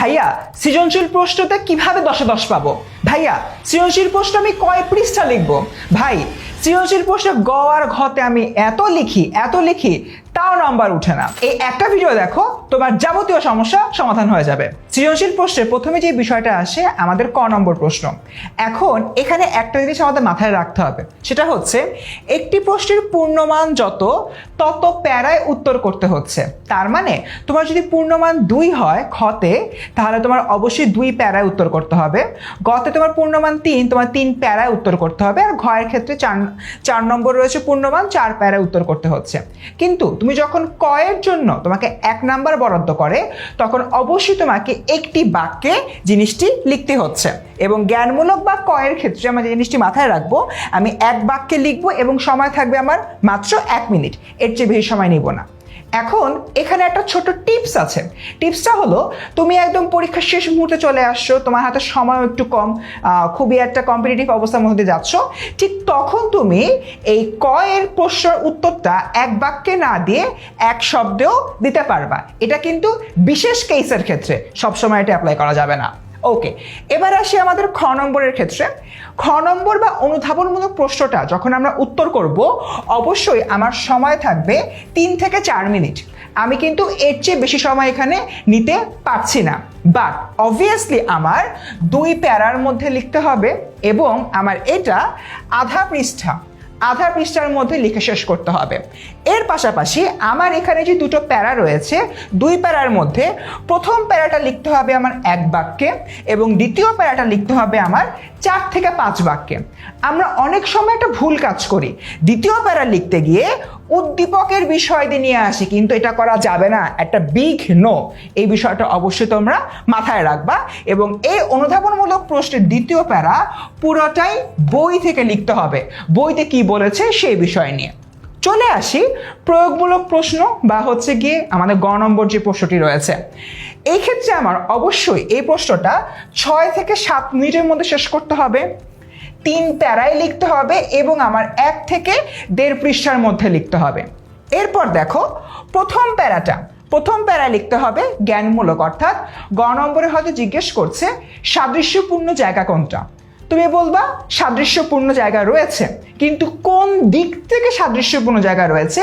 ভাইয়া সৃজনশীল প্রশ্নতে কিভাবে 10-এ 10 পাবো? ভাইয়া সৃজনশীল প্রশ্ন আমি কয় পৃষ্ঠা লিখবো? ভাই সৃজনশীল প্রশ্ন গ আর ঘতে আমি এত লিখি তাও নাম্বার উঠে না। এই একটা ভিডিও দেখো, তোমার যাবতীয় সমস্যা সমাধান হয়ে যাবে। সৃজনশীল প্রশ্নের প্রথমে যে বিষয়টা আসে আমাদের ক নম্বর প্রশ্ন। এখন এখানে একটা জিনিস আমাদের মাথায় রাখতে হবে, সেটা হচ্ছে একটি প্রশ্নের পূর্ণমান যত তত প্যারায় উত্তর করতে হচ্ছে। তার মানে তোমার যদি পূর্ণমান 2 হয় খতে, তাহলে তোমার অবশ্যই 2 প্যারায় উত্তর করতে হবে। গতে তোমার পূর্ণমান 3, তোমার 3 প্যারায় উত্তর করতে হবে। আর ঘয়ের ক্ষেত্রে 4 নম্বর রয়েছে পূর্ণমান, 4 প্যারায় উত্তর করতে হচ্ছে। কিন্তু তুমি যখন কয়ের জন্য তোমাকে 1 নাম্বার বরাদ্দ করে, তখন অবশ্যই তোমাকে একটি বাক্যে জিনিসটি লিখতে হচ্ছে। এবং জ্ঞানমূলক বা কয়ের ক্ষেত্রে আমরা যে জিনিসটি মাথায় রাখবো, আমি 1 বাক্যে লিখবো এবং সময় থাকবে আমার মাত্র 1 মিনিট, এর চেয়ে বেশি সময় নিব না। এখন এখানে একটা ছোট টিপস আছে। টিপসটা হলো, তুমি একদম পরীক্ষার শেষ মুহূর্তে চলে আসছো, তোমার হাতে সময় একটু কম, খুবই একটা কম্পিটিটিভ অবস্থার মধ্যে যাচ্ছ, ঠিক তখন তুমি এই কয়ের প্রশ্নের উত্তরটা 1 বাক্যে না দিয়ে 1 শব্দেও দিতে পারবা। এটা কিন্তু বিশেষ কেসের ক্ষেত্রে, সবসময় এটা অ্যাপ্লাই করা যাবে না। ওকে, এবার আসি আমাদের খ নম্বরের ক্ষেত্রে। খ নম্বর বা অনুধাবনমূলক প্রশ্নটা যখন আমরা উত্তর করব, অবশ্যই আমার সময় থাকবে 3 থেকে 4 মিনিট। আমি কিন্তু এর চেয়ে বেশি সময় এখানে নিতে পারছি না, বাট অবভিয়াসলি আমার 2 প্যারার মধ্যে লিখতে হবে এবং আমার এটা আধা পৃষ্ঠার মধ্যে লিখে শেষ করতে হবে। এর পাশাপাশি আমার এখানে যে 2টো প্যারা রয়েছে, 2 প্যারার মধ্যে প্রথম প্যারাটা লিখতে হবে আমার 1 বাক্যে এবং দ্বিতীয় প্যারাটা লিখতে হবে আমার 4 থেকে 5 বাক্যে। আমরা অনেক সময় একটা ভুল কাজ করি, দ্বিতীয় প্যারা লিখতে গিয়ে উদ্দীপকের বিষয় দিয়ে নিয়ে আসি, কিন্তু এটা করা যাবে না, একটা বিগ নো। এই বিষয়টা অবশ্যই তোমরা মাথায় রাখবা। এবং এই অনুধাবনমূলক প্রশ্নের দ্বিতীয় প্যারা পুরোটাই বই থেকে লিখতে হবে, বইতে কি বলেছে সেই বিষয় নিয়ে। চলে আসি প্রয়োগমূলক প্রশ্ন বা হচ্ছে গিয়ে আমাদের গ নম্বর যে প্রশ্নটি রয়েছে। এই ক্ষেত্রে আমার অবশ্যই এই প্রশ্নটা 6 থেকে 7 মিনিটের মধ্যে শেষ করতে হবে, 3 প্যারায় লিখতে হবে এবং আমার 1 থেকে 1.5 পৃষ্ঠার মধ্যে লিখতে হবে। এরপর দেখো প্রথম প্যারা লিখতে হবে জ্ঞানমূলক, অর্থাৎ গ নম্বরে হয়তো জিজ্ঞেস করছে সাদৃশ্যপূর্ণ জায়গা কোনটা। তুমি বলবা সাদৃশ্যপূর্ণ জায়গা রয়েছে, কিন্তু কোন দিক থেকে সাদৃশ্যপূর্ণ জায়গা রয়েছে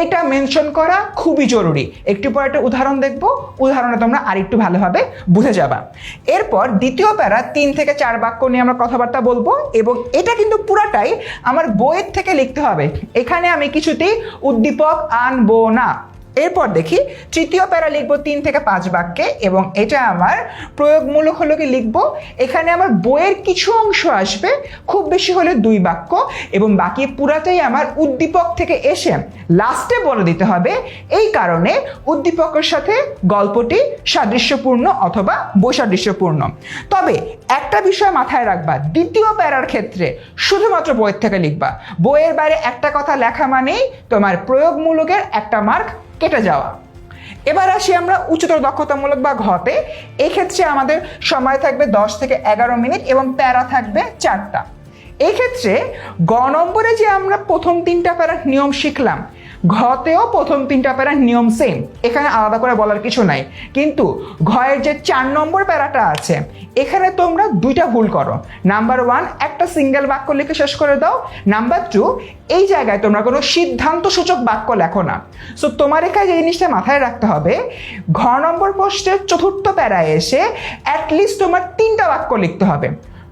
এটা মেনশন করা খুবই জরুরি। একটু পর একটা উদাহরণ দেখবো, উদাহরণে তোমরা আরেকটু ভালোভাবে বুঝে যাবা। এরপর দ্বিতীয় প্যারা 3 থেকে 4 বাক্য নিয়ে আমরা কথাবার্তা বলবো এবং এটা কিন্তু পুরাটাই আমার বইয়ের থেকে লিখতে হবে, এখানে আমি কিছুতেই উদ্দীপক আনবো না। এরপর দেখি তৃতীয় প্যারা লিখবো 3 থেকে 5 বাক্যে এবং এটা আমার প্রয়োগমূলক হলো কি লিখবো, এখানে আমার বইয়ের কিছু অংশ আসবে, খুব বেশি হলে 2 বাক্য এবং বাকি পুরাটাই আমার উদ্দীপক থেকে এসে লাস্টে বলে দিতে হবে। এই কারণে উদ্দীপকের সাথে গল্পটি সাদৃশ্যপূর্ণ অথবা বৈসাদৃশ্যপূর্ণ। তবে একটা বিষয় মাথায় রাখবা, দ্বিতীয় প্যারার ক্ষেত্রে শুধুমাত্র বইয়ের থেকে লিখবা, বইয়ের বাইরে একটা কথা লেখা মানেই তোমার প্রয়োগমূলকের 1টা মার্ক কেটে যাওয়া। এবার আসি আমরা উচ্চতর দক্ষতামূলক বা ঘতে। এই ক্ষেত্রে আমাদের সময় থাকবে 10 থেকে 11 মিনিট এবং প্যারা থাকবে 4টা। এই ক্ষেত্রে গ নম্বরে যে আমরা প্রথম 3টা প্যারার নিয়ম শিখলাম, ঘতেও প্রথম 3টা প্যারার নিয়ম সেম, এখানে আলাদা করে বলার কিছু নাই। কিন্তু ঘয়ের যে 4 নম্বর প্যারাটা আছে, এখানে তোমরা 2টা ভুল করো। নাম্বার 1, একটা সিঙ্গেল বাক্য লিখে শেষ করে দাও। নাম্বার 2, এই জায়গায় তোমরা কোনো সিদ্ধান্ত সূচক বাক্য লেখো না। সো তোমার এখানে যে জিনিসটা মাথায় রাখতে হবে, ঘ নম্বর প্রশ্নের 4র্থ প্যারায় এসে অ্যাটলিস্ট তোমার 3টা বাক্য লিখতে হবে।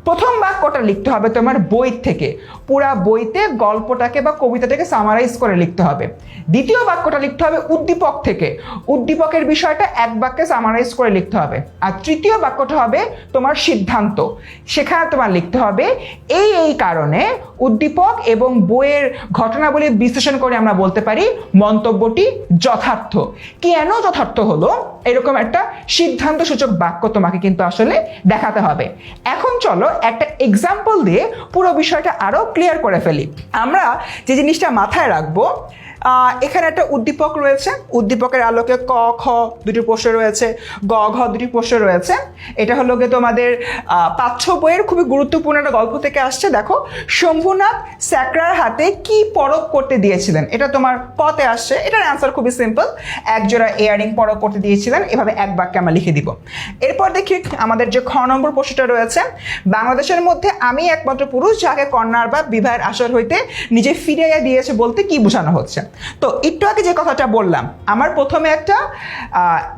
প্রথম বাক্যটা লিখতে হবে তোমার বই থেকে, পুরা বইতে গল্পটাকে বা কবিতাটাকে সামারাইজ করে লিখতে হবে। দ্বিতীয় বাক্যটা লিখতে হবে উদ্দীপক থেকে, উদ্দীপকের বিষয়টা 1 বাক্যে সামারাইজ করে লিখতে হবে। আর তৃতীয় বাক্যটা হবে তোমার সিদ্ধান্ত, সেখানে তোমার লিখতে হবে এই কারণে উদ্দীপক এবং বইয়ের ঘটনাবলী বিশ্লেষণ করে আমরা বলতে পারি মন্তব্যটি যথার্থ। কেন যথার্থ হলো, এরকম একটা সিদ্ধান্ত সূচক বাক্য তোমাকে কিন্তু আসলে দেখাতে হবে। এখন চলো একটা এক্সাম্পল দিয়ে পুরো বিষয়টা আরো ক্লিয়ার করে ফেলি। আমরা যে জিনিসটা মাথায় রাখবো, এখানে একটা উদ্দীপক রয়েছে, উদ্দীপকের আলোকে ক খ দুটি প্রশ্ন রয়েছে, গ ঘ দুটি প্রশ্ন রয়েছে। এটা হলো গিয়ে তোমাদের পাঠ্য বইয়ের খুবই গুরুত্বপূর্ণ একটা গল্প থেকে আসছে। দেখো, শম্ভুনাথ স্যাকরার হাতে কি পরখ করতে দিয়েছিলেন, এটা তোমার কতে আসছে। এটার অ্যান্সার খুবই সিম্পল, একজোড়া ইয়ারিং পরখ করতে দিয়েছিলেন। এভাবে এক বাক্যে আমরা লিখে দিব। এরপর দেখি আমাদের যে খ নম্বর প্রশ্নটা রয়েছে, বাংলাদেশের মধ্যে আমি একমাত্র পুরুষ যাকে কন্যার বা বিবাহের আসর হইতে নিজে ফিরাইয়া দিয়েছে বলতে কি বোঝানো হচ্ছে। তো একটু আগে যে কথাটা বললাম, আমার প্রথমে একটা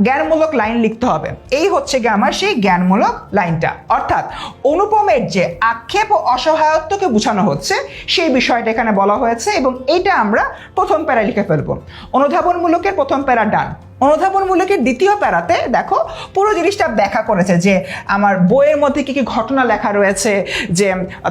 জ্ঞানমূলক লাইন লিখতে হবে। এই হচ্ছে গিয়ে আমার সেই জ্ঞানমূলক লাইনটা, অর্থাৎ অনুপমের যে আক্ষেপ ও অসহায়ত্বকে বোঝানো হচ্ছে সেই বিষয়টা এখানে বলা হয়েছে, এবং এটা আমরা প্রথম প্যারায় লিখে ফেলবো। অনুধাবনমূলকের প্রথম প্যারা ডান। অনুধাবনমূলকের দ্বিতীয় প্যারাতে দেখো পুরো জিনিসটা ব্যাখ্যা করেছে যে আমার বইয়ের মধ্যে কি কি ঘটনা লেখা রয়েছে, যে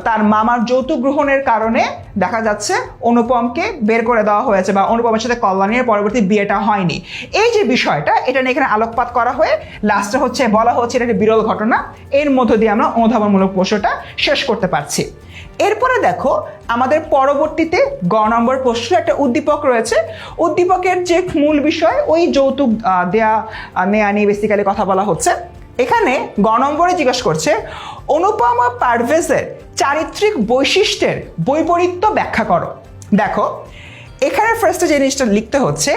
তার মামার যৌতুক গ্রহণের কারণে দেখা যাচ্ছে অনুপমকে বের করে দেওয়া হয়েছে বা অনুপমের সাথে কল্যাণীর পরবর্তী বিয়েটা হয়নি। এই যে বিষয়টা, এটা নিয়ে এখানে আলোকপাত করা হয়ে লাস্টে হচ্ছে বলা হচ্ছে এটা একটা বিরল ঘটনা। এর মধ্য দিয়ে আমরা অনুধাবনমূলক প্রশ্নটা শেষ করতে পারছি। এরপরে দেখো আমাদের পরবর্তীতে গ নম্বর প্রশ্ন একটা উদ্দীপক রয়েছে। উদ্দীপকের যে মূল বিষয় ওই যৌতুক দেয়া নেয়া নিয়ে বেসিক্যালি কথা বলা হচ্ছে। এখানে গ নম্বরে জিজ্ঞেস করছে অনুপমা পারভেজের চারিত্রিক বৈশিষ্ট্যের বৈপরীত্য ব্যাখ্যা করো। দেখো এখানে ফার্স্টে যে জিনিসটা লিখতে হচ্ছে,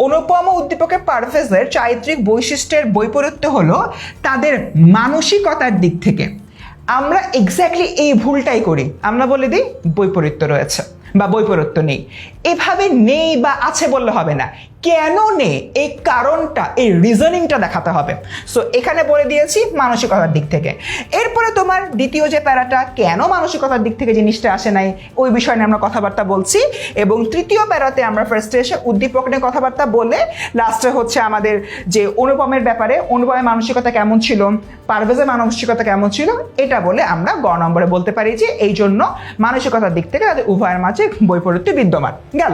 অনুপমা উদ্দীপকের পারভেজের চারিত্রিক বৈশিষ্ট্যের বৈপরীত্য হলো তাদের মানসিকতার দিক থেকে। আমরা এক্স্যাক্টলি এই ভুলটাই করি, আমরা বলে দিই বৈপরীত্য রয়েছে বা বৈপরীত্য নেই। এভাবে নেই বা আছে বললে হবে না, কেন নেই এই কারণটা, এই রিজনিংটা দেখাতে হবে। সো এখানে বলে দিয়েছি মানসিকতার দিক থেকে। এরপরে তোমার দ্বিতীয় যে প্যারাটা, কেন মানসিকতার দিক থেকে জিনিসটা আসে নাই ওই বিষয় নিয়ে আমরা কথাবার্তা বলছি, এবং তৃতীয় প্যারাতে আমরা ফার্স্টে এসে উদ্দীপক নিয়ে কথাবার্তা বলে লাস্টে হচ্ছে আমাদের যে অনুপমের ব্যাপারে, অনুপমের মানসিকতা কেমন ছিল, পারভেজের মানসিকতা কেমন ছিল, এটা বলে আমরা গ নম্বরে বলতে পারি যে এই জন্য মানসিকতার দিক থেকে তাদের উভয়ের মাঝে বৈপরীত্য বিদ্যমান গেল।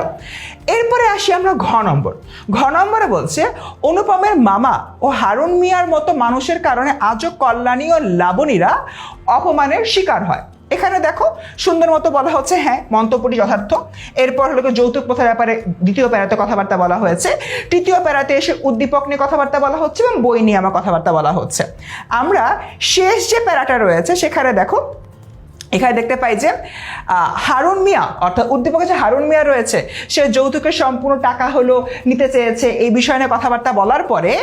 এরপরে আসি আমরা ঘ নম্বর। ঘ নম্বরে বলছে অনুপমের মামা ও হারুন মিয়ার মতো মানুষের কারণে আজও কল্যাণী ও লাবণীরা অপমানের শিকার হয়। এখানে দেখো সুন্দর মতো বলা হচ্ছে, হ্যাঁ মন্তব্যটি যথার্থ। এরপর হলো যৌতুক প্রথার ব্যাপারে দ্বিতীয় প্যারাতে কথাবার্তা বলা হয়েছে, তৃতীয় প্যারাতে এসে উদ্দীপক নিয়ে কথাবার্তা বলা হচ্ছে এবং বই নিয়ে আমার কথাবার্তা বলা হচ্ছে। আমরা শেষ যে প্যারাটা রয়েছে সেখানে দেখো, এখানে দেখতে পাই যে হারুন মিয়া অর্থাৎ উদ্দীপকে যে হারুন মিয়া রয়েছে সে যৌতুকের সম্পূর্ণ টাকা হলো নিতে চেয়েছে, এই বিষয় নিয়ে কথাবার্তা বলার পরে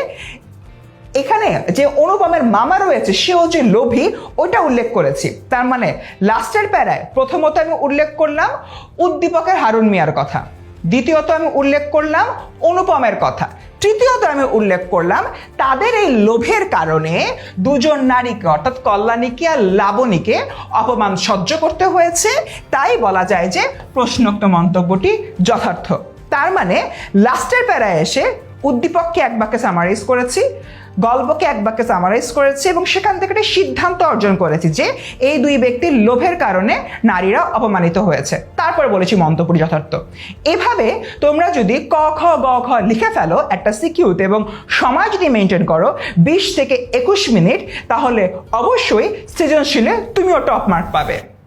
এখানে যে অনুপমের মামা রয়েছে সেও যে লোভী ওইটা উল্লেখ করেছি। তার মানে লাস্টের প্যারায় প্রথমত আমি উল্লেখ করলাম উদ্দীপকের হারুন মিয়ার কথা, দ্বিতীয়ত আমি উল্লেখ করলাম অনুপমের কথা, তৃতীয়ত আমি উল্লেখ করলাম তাদের এই লোভের কারণে দুজন নারীকে অর্থাৎ কল্যাণীকে আর লাবণীকে অপমান সহ্য করতে হয়েছে। তাই বলা যায় যে প্রশ্নোক্ত মন্তব্যটি যথার্থ। তার মানে লাস্টের প্যারায় এসে উদ্দীপককে এক বাক্যে সামারাইজ করেছি, গল্পকে এক বাক্যে সামারাইজ করেছি এবং সেখান থেকে একটা সিদ্ধান্ত অর্জন করেছি যে এই দুই ব্যক্তির লোভের কারণে নারীরা অপমানিত হয়েছে। তারপরে বলেছি মন্তব্যটি যথার্থ। এভাবে তোমরা যদি ক খ গ ঘ লিখে ফেলো একটা সিকিউতে এবং সময় যদি মেনটেন করো 20 থেকে 21 মিনিট, তাহলে অবশ্যই সৃজনশীলে তুমিও টপ মার্ক পাবে।